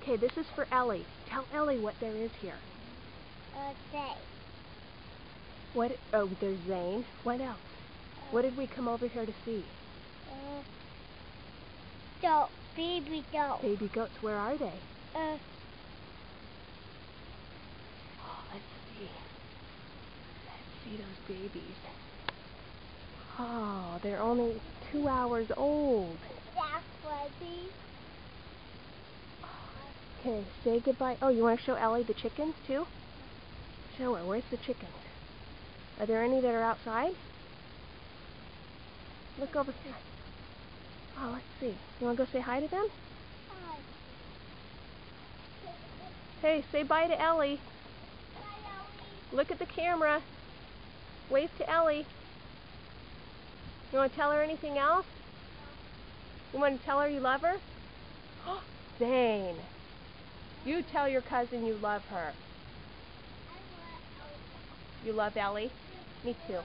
Okay, this is for Ellie. Tell Ellie what there is here. Okay. What? Oh, there's Zane. What else? What did we come over here to see? Baby goats. Baby goats. Where are they? Uh, Oh, let's see. Let's see those babies. Oh, they're only 2 hours old. that's baby. Okay, say goodbye. Oh, you want to show Ellie the chickens too? Show her. Where's the chickens? Are there any that are outside? Look over here. Oh, let's see. You want to go say hi to them? Hi. Hey, say bye to Ellie. Hi, Ellie. Look at the camera. Wave to Ellie. You want to tell her anything else? You want to tell her you love her? Zane, you tell your cousin you love her. You love Ellie? Me too.